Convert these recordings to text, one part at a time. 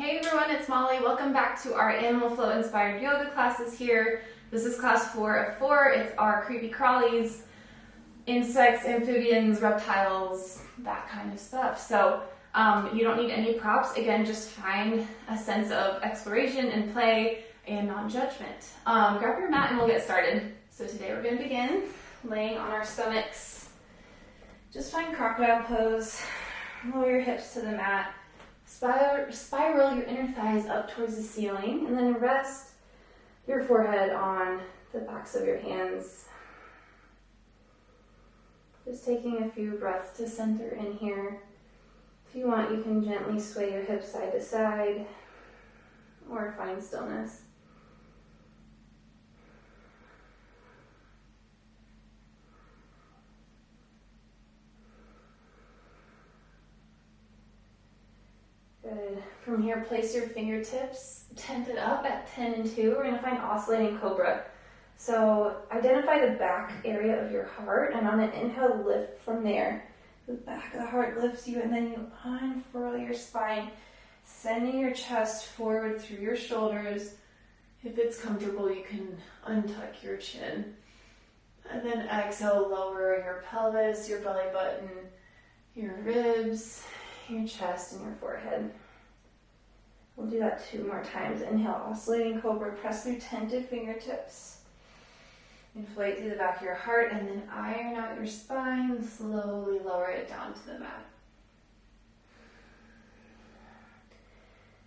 Hey everyone, it's Molly. Welcome back to our Animal Flow inspired yoga classes here. This is class 4 of 4. It's our creepy crawlies, insects, amphibians, reptiles, that kind of stuff. So you don't need any props. Again, just find a sense of exploration and play and non-judgment. Grab your mat and we'll get started. So today we're going to begin laying on our stomachs. Just find crocodile pose. Lower your hips to the mat. Spiral your inner thighs up towards the ceiling, and then rest your forehead on the backs of your hands. Just taking a few breaths to center in here. If you want, you can gently sway your hips side to side or find stillness. Good. From here, place your fingertips tented up at 10 and 2. We're going to find Oscillating Cobra. So identify the back area of your heart, and on an inhale, lift from there. The back of the heart lifts you, and then you unfurl your spine, sending your chest forward through your shoulders. If it's comfortable, you can untuck your chin. And then exhale, lower your pelvis, your belly button, your ribs, your chest, and your forehead. We'll do that 2 more times. Inhale, Oscillating Cobra, press through tented fingertips. Inflate through the back of your heart, and then iron out your spine. Slowly lower it down to the mat.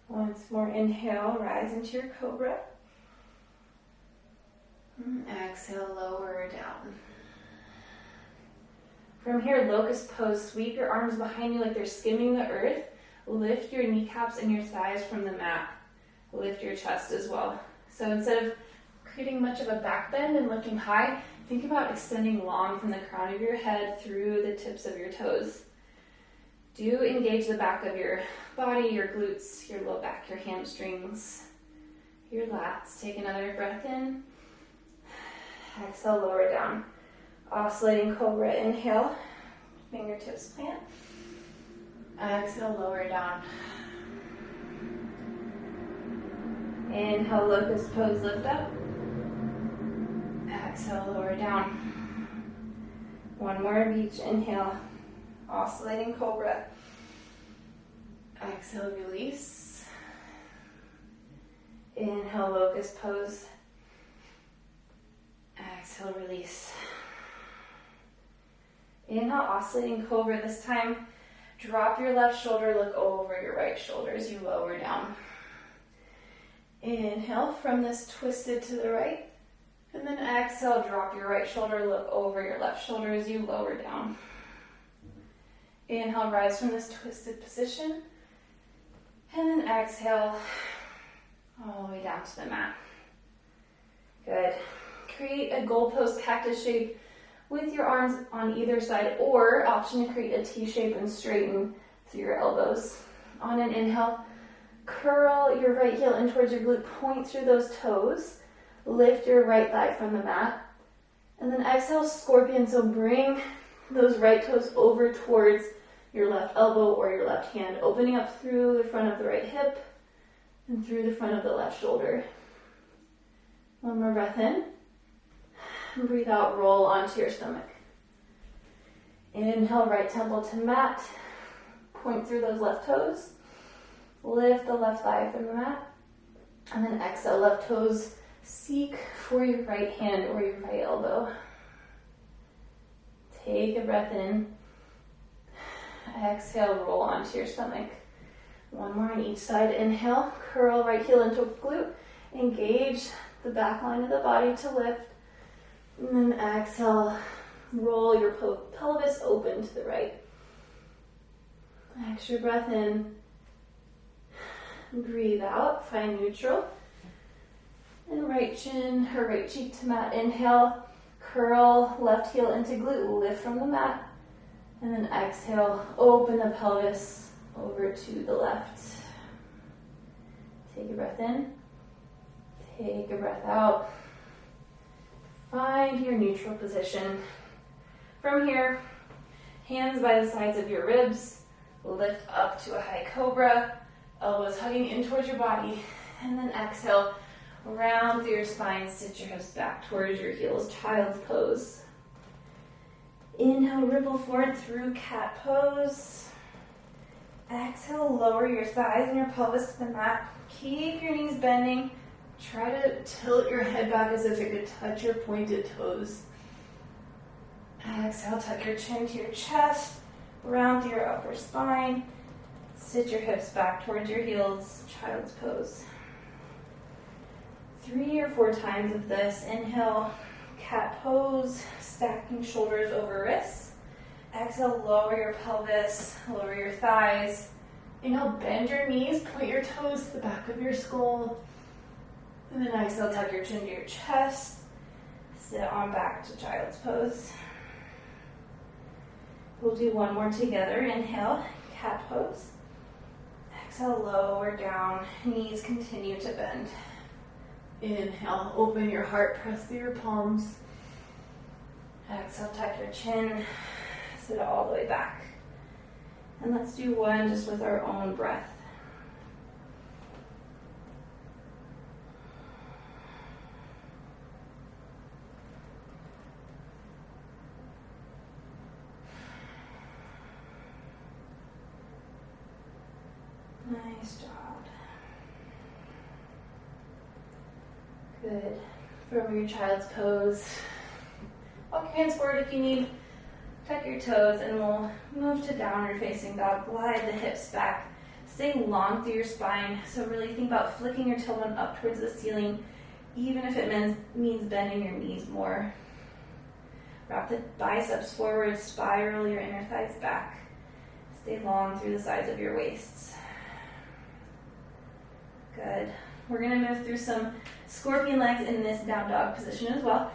Once more, inhale, rise into your Cobra. And exhale, lower down. From here, locust pose. Sweep your arms behind you like they're skimming the earth. Lift your kneecaps and your thighs from the mat. Lift your chest as well. So instead of creating much of a back bend and lifting high, think about extending long from the crown of your head through the tips of your toes. Do engage the back of your body, your glutes, your low back, your hamstrings, your lats. Take another breath in. Exhale, lower down. Oscillating Cobra, inhale, fingertips plant. Exhale, lower down. Inhale, locust pose, lift up. Exhale, lower down. One more of each. Inhale, Oscillating Cobra. Exhale, release. Inhale, locust pose. Exhale, release. Inhale, Oscillating Cobra. This time, drop your left shoulder, look over your right shoulder as you lower down. Inhale, from this twisted to the right. And then exhale, drop your right shoulder, look over your left shoulder as you lower down. Inhale, rise from this twisted position. And then exhale, all the way down to the mat. Good. Create a goalpost cactus shape with your arms on either side, or option to create a T shape and straighten through your elbows. On an inhale, curl your right heel in towards your glute, point through those toes, lift your right thigh from the mat, and then exhale, scorpion. So bring those right toes over towards your left elbow or your left hand, opening up through the front of the right hip and through the front of the left shoulder. One more breath in. Breathe out, roll onto your stomach. Inhale, right temple to mat. Point through those left toes. Lift the left thigh from the mat. And then exhale, left toes seek for your right hand or your right elbow. Take a breath in. Exhale, roll onto your stomach. One more on each side. Inhale, curl right heel into glute. Engage the back line of the body to lift. And then exhale, roll your pelvis open to the right. Extra breath in. Breathe out, find neutral. And right chin or right cheek to mat. Inhale, curl left heel into glute, lift from the mat. And then exhale, open the pelvis over to the left. Take a breath in. Take a breath out. Find your neutral position. From here, hands by the sides of your ribs, lift up to a high cobra, Elbows hugging in towards your body. And then exhale, round through your spine, sit your hips back towards your heels, child's pose. Inhale, ripple forward through cat pose. Exhale, lower your thighs and your pelvis to the mat. Keep your knees bending. Try to tilt your head back as if it could touch your pointed toes. Exhale, tuck your chin to your chest, round through your upper spine. Sit your hips back towards your heels, child's pose. 3 or 4 times of this. Inhale, cat pose, stacking shoulders over wrists. Exhale, lower your pelvis, lower your thighs. Inhale, bend your knees, point your toes to the back of your skull. And then exhale, tuck your chin to your chest. Sit on back to child's pose. We'll do one more together. Inhale, cat pose. Exhale, lower down, knees continue to bend. Inhale, open your heart, press through your palms. Exhale, tuck your chin, sit all the way back. And let's do one just with our own breath. Nice job. Good. From your child's pose, walk your hands forward if you need. Tuck your toes and we'll move to downward facing dog. Glide the hips back. Stay long through your spine. So really think about flicking your tailbone up towards the ceiling, even if it means bending your knees more. Wrap the biceps forward, spiral your inner thighs back. Stay long through the sides of your waists. Good. We're going to move through some scorpion legs in this down dog position as well.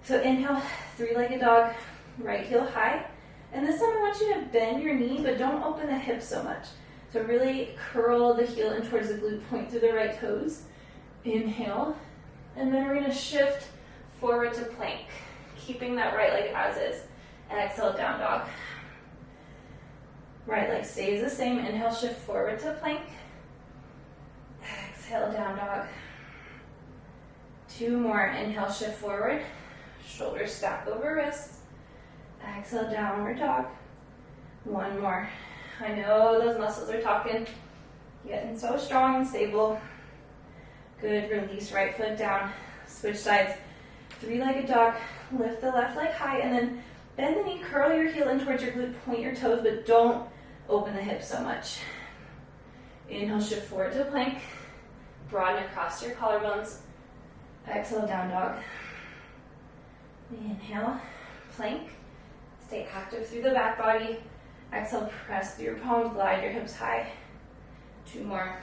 So inhale, 3-legged dog, right heel high. And this time I want you to bend your knee, but don't open the hips so much. So really curl the heel in towards the glute, point through the right toes. Inhale. And then we're going to shift forward to plank, keeping that right leg as is. Exhale, down dog. Right leg stays the same. Inhale, shift forward to plank. Exhale, down dog. 2 more. Inhale, shift forward. Shoulders stack over wrists. Exhale, downward dog. 1 more. I know those muscles are talking. Getting so strong and stable. Good. Release right foot down. Switch sides. 3-legged dog. Lift the left leg high and then bend the knee. Curl your heel in towards your glute. Point your toes, but don't open the hips so much. Inhale, shift forward to plank. Broaden across your collarbones. Exhale, down dog. Inhale, plank. Stay active through the back body. Exhale, press through your palms, glide your hips high. 2 more.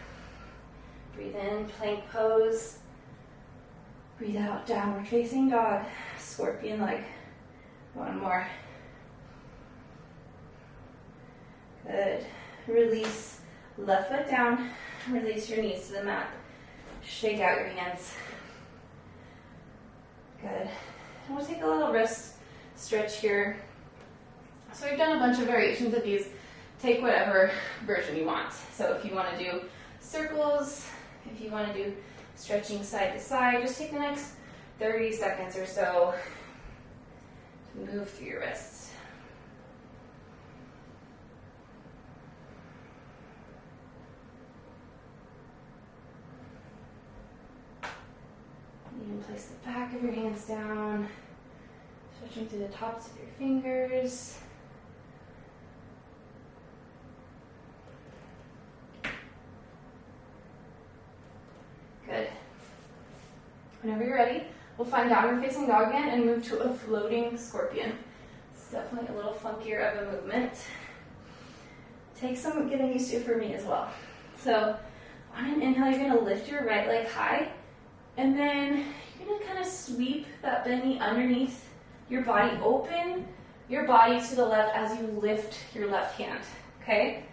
Breathe in, plank pose. Breathe out, downward facing dog. Scorpion leg. 1 more. Good. Release left foot down. Release your knees to the mat. Shake out your hands. Good. And we'll take a little wrist stretch here. So we've done a bunch of variations of these. Take whatever version you want. So if you want to do circles, if you want to do stretching side to side, just take the next 30 seconds or so to move through your wrists. You can place the back of your hands down, stretching through the tops of your fingers. Good. Whenever you're ready, we'll find downward facing dog again and move to a floating scorpion. It's definitely a little funkier of a movement. Take some getting used to for me as well. So on an inhale, you're going to lift your right leg high. And then you're going to kind of sweep that bent knee underneath your body. Open your body to the left as you lift your left hand, okay?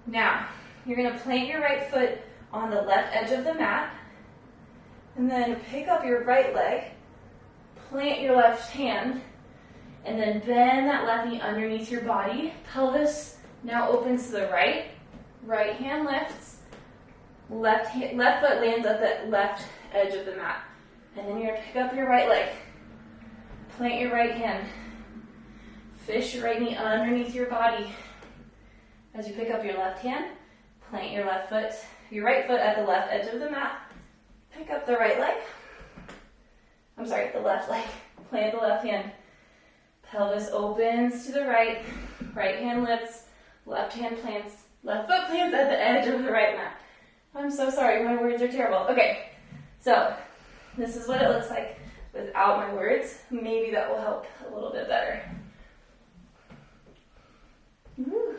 Now, you're going to plant your right foot on the left edge of the mat. And then pick up your right leg, plant your left hand, and then bend that left knee underneath your body. Pelvis now opens to the right. Right hand lifts. Left foot lands at the left edge of the mat. And then you're going to pick up your right leg. Plant your right hand. Fish your right knee underneath your body. As you pick up your left hand, plant your right foot at the left edge of the mat. Pick up the right leg. The left leg. Plant the left hand. Pelvis opens to the right. Right hand lifts. Left foot plants at the edge of the right mat. I'm so sorry, my words are terrible. Okay, so this is what it looks like without my words. Maybe that will help a little bit better. Woo.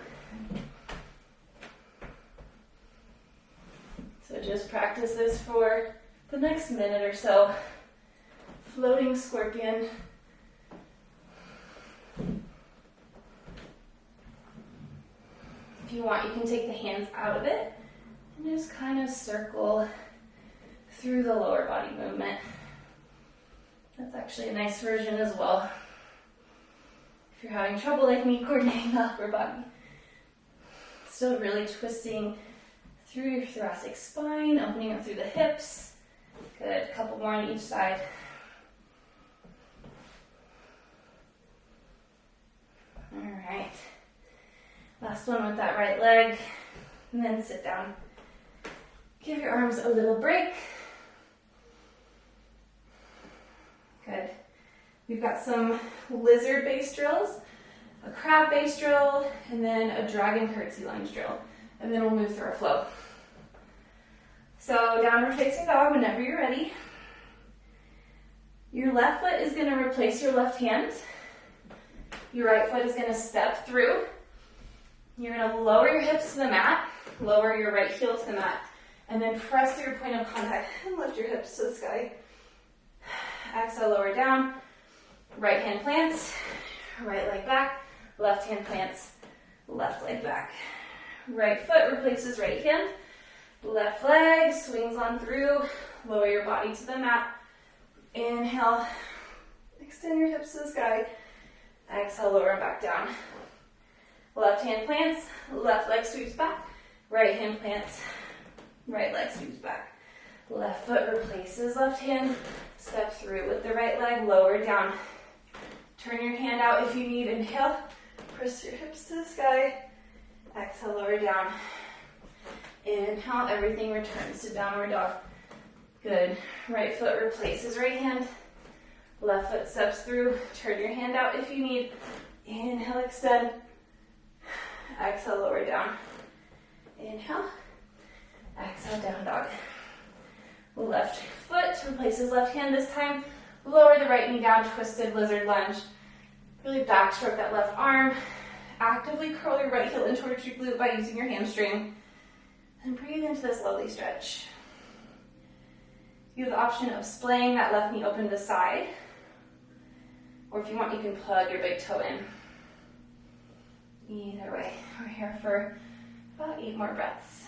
So just practice this for the next minute or so. Floating scorpion. If you want, you can take the hands out of it and just kind of circle through the lower body movement. That's actually a nice version as well. If you're having trouble like me coordinating the upper body. Still really twisting through your thoracic spine, opening up through the hips. Good, a couple more on each side. All right. Last one with that right leg, and then sit down. Give your arms a little break. Good. We've got some lizard base drills, a crab base drill, and then a dragon curtsy lunge drill. And then we'll move through our flow. So downward facing dog whenever you're ready. Your left foot is going to replace your left hand. Your right foot is going to step through. You're going to lower your hips to the mat, lower your right heel to the mat, and then press through your point of contact and lift your hips to the sky. Exhale, lower down. Right hand plants, right leg back, left hand plants, left leg back. Right foot replaces right hand, left leg swings on through, lower your body to the mat. Inhale, extend your hips to the sky. Exhale, lower and back down. Left hand plants, left leg sweeps back, right hand plants, right leg sweeps back. Left foot replaces left hand, step through with the right leg, lower down. Turn your hand out if you need. Inhale, press your hips to the sky. Exhale, lower down. Inhale, everything returns to downward dog. Good. Right foot replaces right hand. Left foot steps through. Turn your hand out if you need. Inhale, extend. Exhale, lower down. Inhale. Exhale, down dog. Left foot replaces left hand this time. Lower the right knee down, twisted lizard lunge. Really backstroke that left arm. Actively curl your right heel in towards your glute by using your hamstring. And breathe into this lovely stretch. You have the option of splaying that left knee open to the side. Or if you want, you can plug your big toe in. Either way, we're here for about 8 more breaths.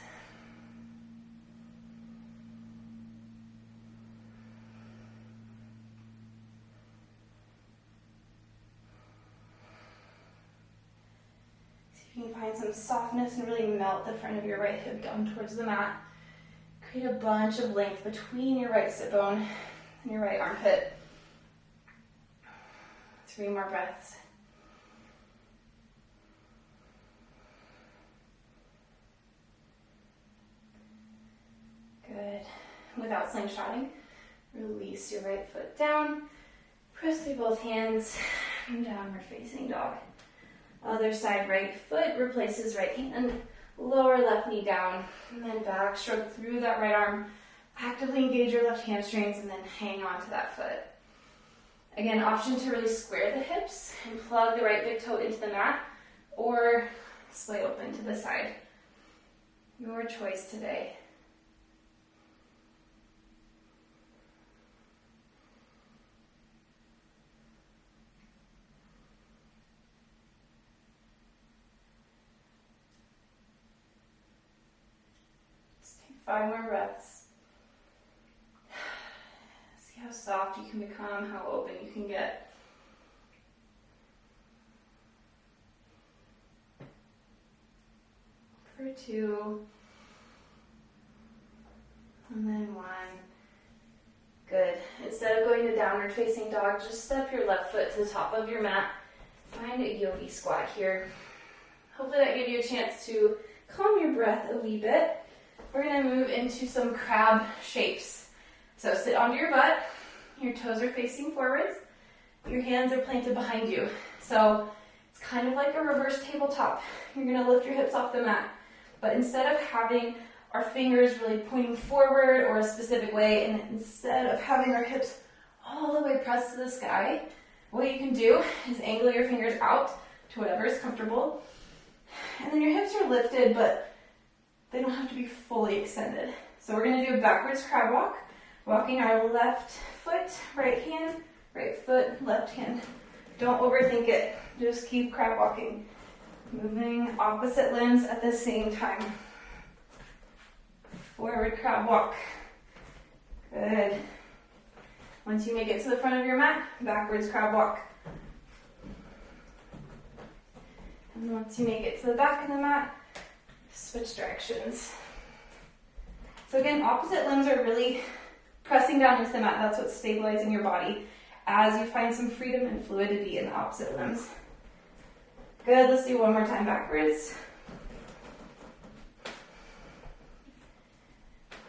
See if you can find some softness and really melt the front of your right hip down towards the mat. Create a bunch of length between your right sit bone and your right armpit. 3 more breaths. Good. Without slingshotting, release your right foot down. Press through both hands. Downward facing dog. Other side, right foot replaces right hand. Lower left knee down. And then back, stroke through that right arm. Actively engage your left hamstrings and then hang on to that foot. Again, option to really square the hips and plug the right big toe into the mat or splay open to the side. Your choice today. Let's take 5 more breaths. See how soft you can become, how open you can get. For 2. And then 1. Good. Instead of going to downward facing dog, just step your left foot to the top of your mat. Find a yogi squat here. Hopefully that gave you a chance to calm your breath a wee bit. We're going to move into some crab shapes. So sit onto your butt. Your toes are facing forwards. Your hands are planted behind you. So it's kind of like a reverse tabletop. You're going to lift your hips off the mat. But instead of having our fingers really pointing forward or a specific way, and instead of having our hips all the way pressed to the sky, what you can do is angle your fingers out to whatever is comfortable. And then your hips are lifted, but they don't have to be fully extended. So we're going to do a backwards crab walk, walking our left foot, right hand, right foot, left hand. Don't overthink it. Just keep crab walking. Moving opposite limbs at the same time. Forward crab walk. Good. Once you make it to the front of your mat, backwards crab walk. And once you make it to the back of the mat, switch directions. So again, opposite limbs are really pressing down into the mat. That's what's stabilizing your body as you find some freedom and fluidity in the opposite limbs. Good, let's do one more time backwards.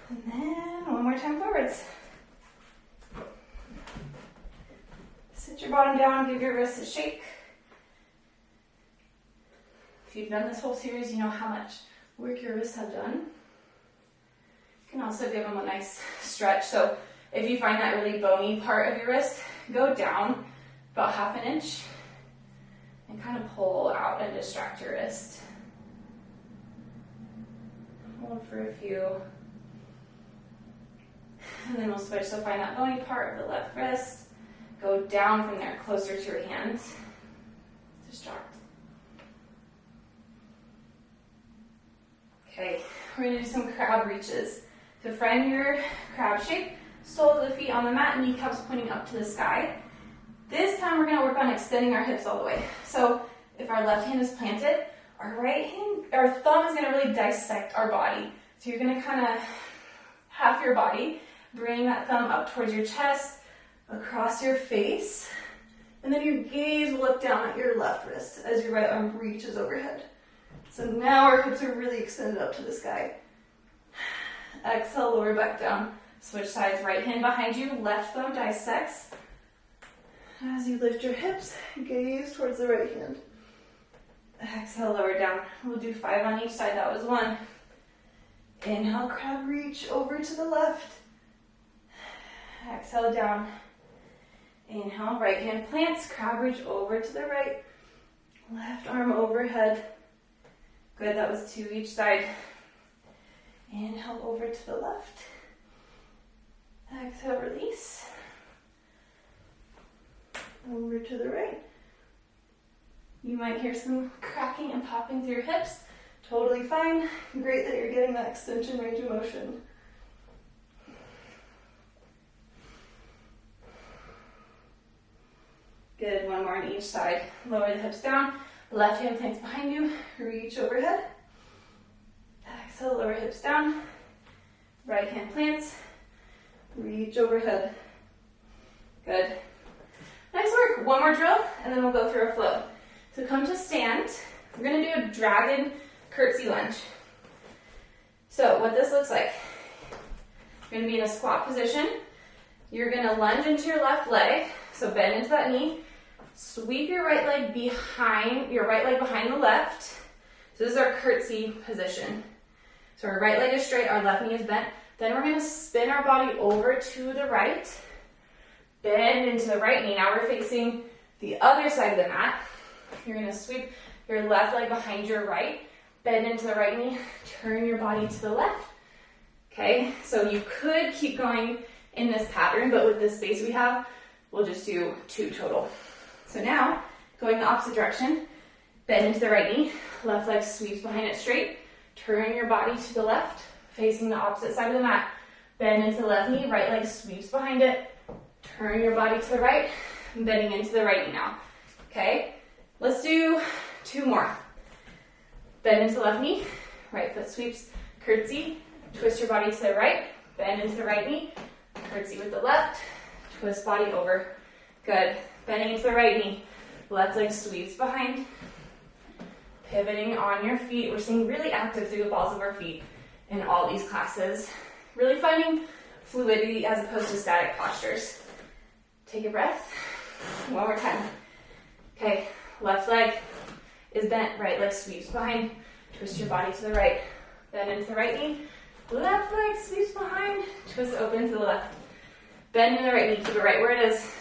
And then one more time forwards. Sit your bottom down, give your wrists a shake. If you've done this whole series, you know how much work your wrists have done. You can also give them a nice stretch. So if you find that really bony part of your wrist, go down about 1/2 inch and kind of pull out and distract your wrist. Hold for a few. And then we'll switch. So find that bony part of the left wrist. Go down from there, closer to your hands. Distract. Okay, we're going to do some crab reaches. To find your crab shape, soles of the feet on the mat, kneecaps pointing up to the sky. This time we're going to work on extending our hips all the way. So if our left hand is planted, our thumb is going to really dissect our body. So you're going to kind of half your body, bring that thumb up towards your chest, across your face, and then your gaze will look down at your left wrist as your right arm reaches overhead. So now our hips are really extended up to the sky. Exhale, lower back down. Switch sides, right hand behind you, left thumb dissects. As you lift your hips, gaze towards the right hand. Exhale, lower down. We'll do 5 on each side. That was 1. Inhale, crab reach over to the left. Exhale, down. Inhale, right hand plants, crab reach over to the right. Left arm overhead. Good, that was 2 each side. Inhale, over to the left. Exhale, release. Over to the right. You might hear some cracking and popping through your hips. Totally fine. Great that you're getting that extension range of motion. Good, 1 more on each side. Lower the hips down. Left hand plants behind you. Reach overhead. Exhale, lower hips down. Right hand plants. Reach overhead. Good. Nice work. 1 more drill, and then we'll go through a flow. So come to stand. We're going to do a dragon curtsy lunge. So what this looks like, you're going to be in a squat position. You're going to lunge into your left leg. So bend into that knee. Sweep your right leg behind the left. So this is our curtsy position. So our right leg is straight, our left knee is bent. Then we're going to spin our body over to the right. Bend into the right knee. Now we're facing the other side of the mat. You're going to sweep your left leg behind your right. Bend into the right knee. Turn your body to the left. Okay, so you could keep going in this pattern, but with the space we have, we'll just do 2 total. So now, going the opposite direction, bend into the right knee, left leg sweeps behind it straight, turn your body to the left, facing the opposite side of the mat, bend into the left knee, right leg sweeps behind it, turn your body to the right, bending into the right knee now. Okay, let's do 2 more. Bend into the left knee, right foot sweeps, curtsy, twist your body to the right, Bend into the right knee, curtsy with the left, twist body over. Good. Bending into the right knee, left leg sweeps behind. Pivoting on your feet. We're staying really active through the balls of our feet in all these classes. Really finding fluidity as opposed to static postures. Take a breath. One more time. Okay, left leg is bent, right leg sweeps behind. Twist your body to the right. Bend into the right knee. Left leg sweeps behind. Twist open to the left. Bend into the right knee. Keep it right where it is.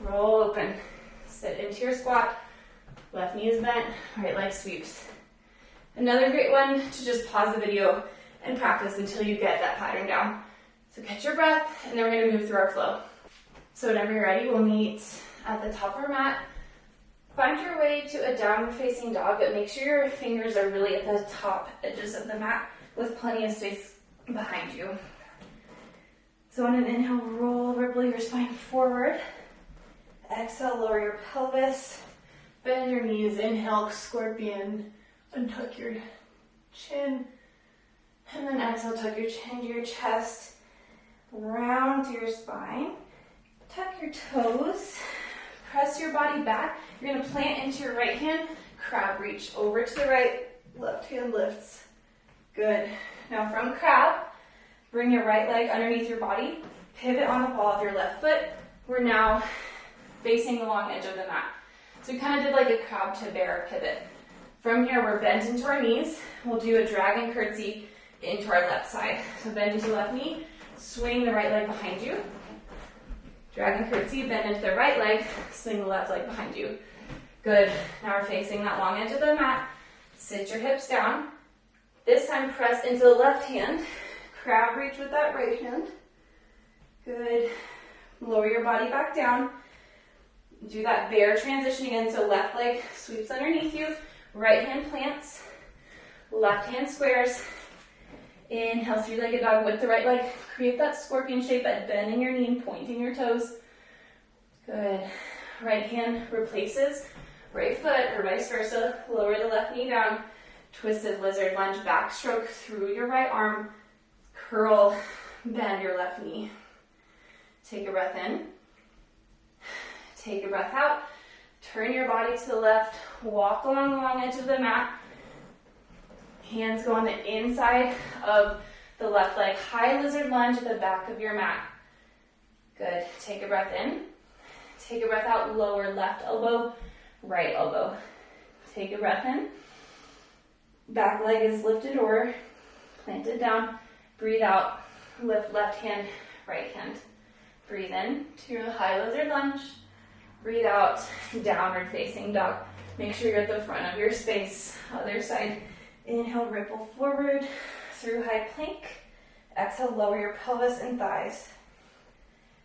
Roll open. Sit into your squat. Left knee is bent. Right leg sweeps. Another great one to just pause the video and practice until you get that pattern down. So catch your breath, and then we're going to move through our flow. So whenever you're ready, we'll meet at the top of our mat. Find your way to a downward facing dog, but make sure your fingers are really at the top edges of the mat with plenty of space behind you. So on an inhale, roll, ripple your spine forward. Exhale, lower your pelvis. Bend your knees. Inhale, scorpion. Untuck your chin. And then exhale, tuck your chin to your chest. Round through your spine. Tuck your toes. Press your body back. You're going to plant into your right hand. Crab reach over to the right. Left hand lifts. Good. Now from crab, bring your right leg underneath your body. Pivot on the ball of your left foot. We're now facing the long edge of the mat. So we kind of did like a crab to bear pivot. From here, we're bent into our knees. We'll do a dragon curtsy into our left side. So bend into the left knee. Swing the right leg behind you. Dragon curtsy, bend into the right leg, swing the left leg behind you. Good. Now we're facing that long edge of the mat. Sit your hips down. This time press into the left hand. Crab reach with that right hand. Good. Lower your body back down. Do that bear transition again. So left leg sweeps underneath you. Right hand plants. Left hand squares. Inhale, three-legged dog with the right leg. Create that scorpion shape by bending your knee and pointing your toes. Good. Right hand replaces right foot or vice versa. Lower the left knee down. Twisted lizard lunge, backstroke through your right arm. Curl, bend your left knee. Take a breath in. Take a breath out. Turn your body to the left. Walk along the long edge of the mat. Hands go on the inside of the left leg. High lizard lunge at the back of your mat. Good. Take a breath in. Take a breath out. Lower left elbow, right elbow. Take a breath in. Back leg is lifted or planted down. Breathe out. Lift left hand, right hand. Breathe in to your high lizard lunge. Breathe out. Downward facing dog. Make sure you're at the front of your space. Other side. Inhale, ripple forward through high plank. Exhale, lower your pelvis and thighs.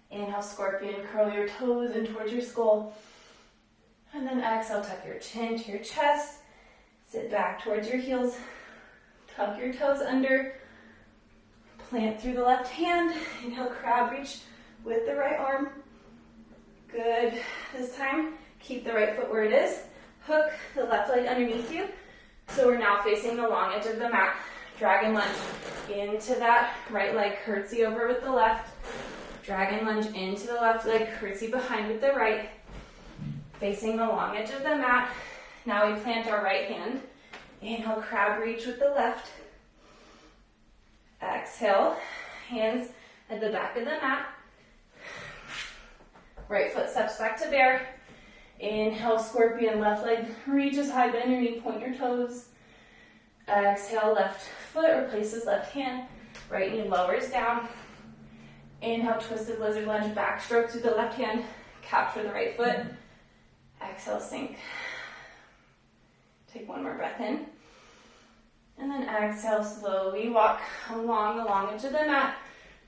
Inhale, scorpion, curl your toes in towards your skull. And then exhale, tuck your chin to your chest. Sit back towards your heels. Tuck your toes under. Plant through the left hand. Inhale, crab reach with the right arm. Good. This time, keep the right foot where it is. Hook the left leg underneath you. So we're now facing the long edge of the mat. Dragon lunge into that right leg, curtsy over with the left. Dragon lunge into the left leg, curtsy behind with the right. Facing the long edge of the mat. Now we plant our right hand. Inhale, crab reach with the left. Exhale, hands at the back of the mat. Right foot steps back to bear. Inhale, scorpion, left leg reaches high, bend your knee, point your toes. Exhale, left foot replaces left hand. Right knee lowers down. Inhale, twisted lizard lunge, backstroke through the left hand. Capture the right foot. Exhale, sink. Take one more breath in. And then exhale, slowly walk along the long edge of the mat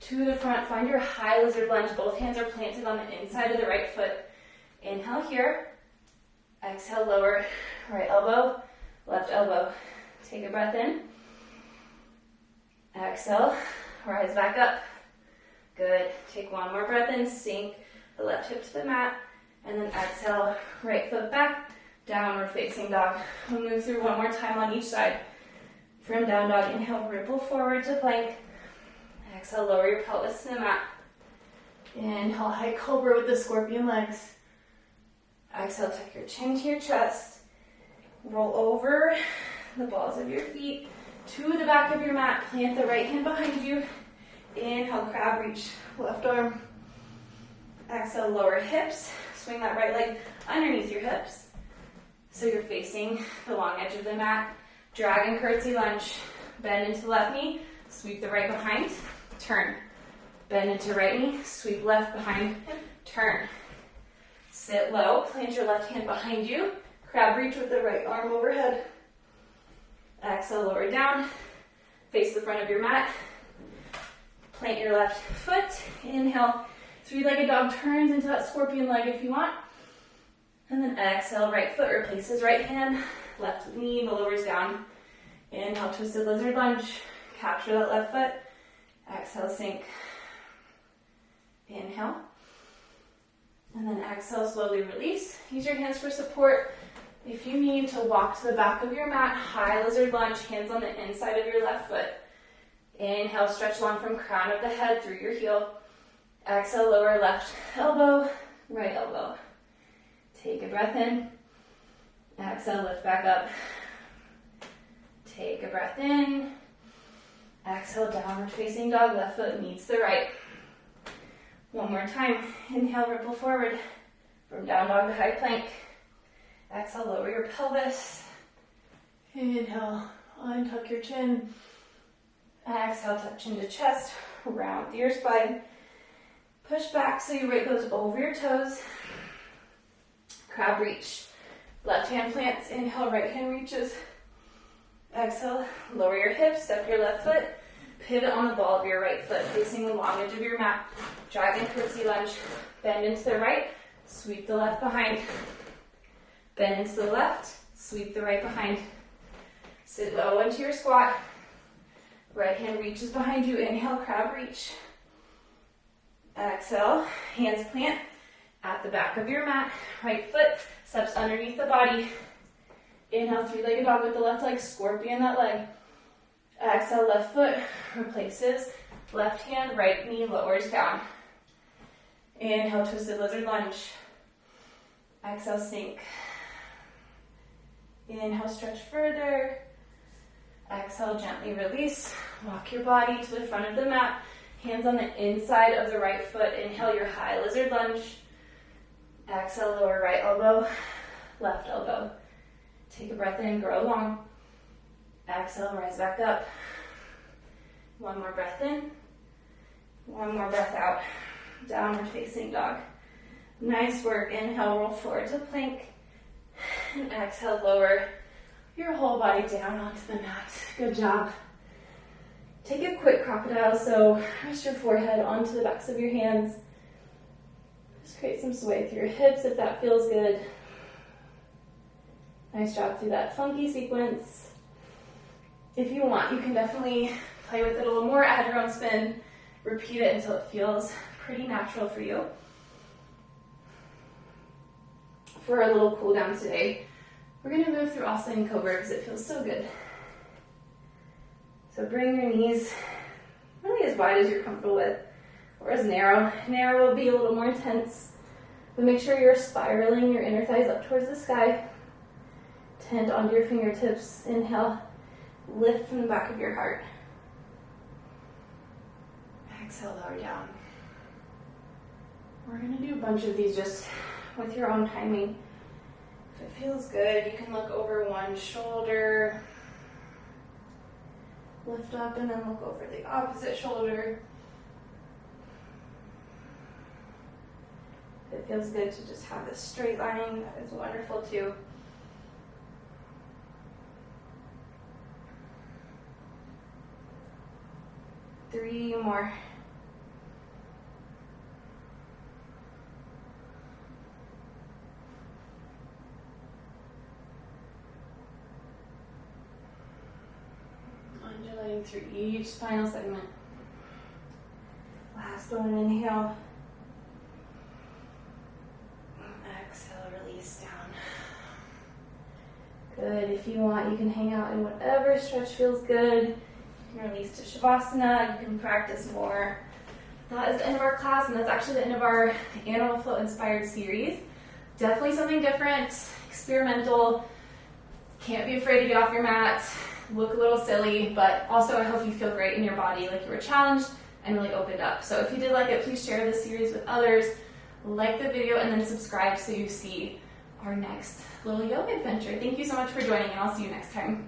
to the front. Find your high lizard lunge. Both hands are planted on the inside of the right foot. Inhale here. Exhale, lower right elbow, left elbow. Take a breath in. Exhale, rise back up. Good. Take one more breath in. Sink the left hip to the mat. And then exhale, right foot back, downward facing dog. We'll move through one more time on each side. From down dog, inhale, ripple forward to plank. Exhale, lower your pelvis to the mat. Inhale, high cobra with the scorpion legs. Exhale, tuck your chin to your chest. Roll over the balls of your feet to the back of your mat. Plant the right hand behind you. Inhale, crab reach, left arm. Exhale, lower hips. Swing that right leg underneath your hips. So you're facing the long edge of the mat. Dragon curtsy lunge. Bend into the left knee. Sweep the right behind. Turn. Bend into right knee. Sweep left behind. Turn. Sit low. Plant your left hand behind you. Crab reach with the right arm overhead. Exhale, lower down. Face the front of your mat. Plant your left foot. Inhale. Three-legged dog turns into that scorpion leg if you want. And then exhale, right foot replaces right hand. Left knee lowers down. Inhale, twisted lizard lunge. Capture that left foot. Exhale, sink. Inhale. And then exhale, slowly release. Use your hands for support. If you need to walk to the back of your mat, high lizard lunge, hands on the inside of your left foot. Inhale, stretch long from crown of the head through your heel. Exhale, lower left elbow, right elbow. Take a breath in. Exhale, lift back up. Take a breath in. Exhale, downward facing dog, left foot meets the right. One more time. Inhale, ripple forward from down dog to high plank. Exhale, lower your pelvis. Inhale, untuck your chin. Exhale, tuck chin to chest, round through your spine. Push back so your right goes over your toes. Crab reach. Left hand plants. Inhale, right hand reaches. Exhale, lower your hips, step your left foot. Pivot on the ball of your right foot, facing the long edge of your mat. Dragon curtsy lunge. Bend into the right, sweep the left behind. Bend into the left, sweep the right behind. Sit low into your squat. Right hand reaches behind you. Inhale, crab reach. Exhale, hands plant at the back of your mat. Right foot steps underneath the body. Inhale, three-legged dog with the left leg, scorpion that leg. Exhale, left foot replaces left hand, right knee lowers down. Inhale, twisted lizard lunge. Exhale, sink. Inhale, stretch further. Exhale, gently release. Walk your body to the front of the mat. Hands on the inside of the right foot. Inhale, your high lizard lunge. Exhale, lower right elbow, left elbow. Take a breath in, grow long. Exhale, rise back up. One more breath in. One more breath out. Downward facing dog. Nice work. Inhale, roll forward to plank. And exhale, lower your whole body down onto the mat. Good job. Take a quick crocodile, so rest your forehead onto the backs of your hands. Just create some sway through your hips if that feels good. Nice job through that funky sequence. If you want, you can definitely play with it a little more, add your own spin, repeat it until it feels pretty natural for you. For a little cool down today, we're going to move through Oscillating Cobra because it feels so good. So bring your knees really as wide as you're comfortable with, or as narrow. Narrow will be a little more intense, but make sure you're spiraling your inner thighs up towards the sky. Tent onto your fingertips. Inhale, lift from the back of your heart. Exhale, lower down. We're going to do a bunch of these just with your own timing. If it feels good, you can look over one shoulder, lift up, and then look over the opposite shoulder. If it feels good to just have this straight line, that is wonderful too. Three more. Undulating through each spinal segment. Last one, inhale. Exhale, release down. Good. If you want, you can hang out in whatever stretch feels good. You can release to Shavasana. You can practice more. That is the end of our class, and that's actually the end of our Animal Flow inspired series. Definitely something different, experimental. Can't be afraid to get off your mat, look a little silly, but also I hope you feel great in your body, like you were challenged and really opened up. So if you did like it, please share this series with others, like the video, and then subscribe so you see our next little yoga adventure. Thank you so much for joining, and I'll see you next time.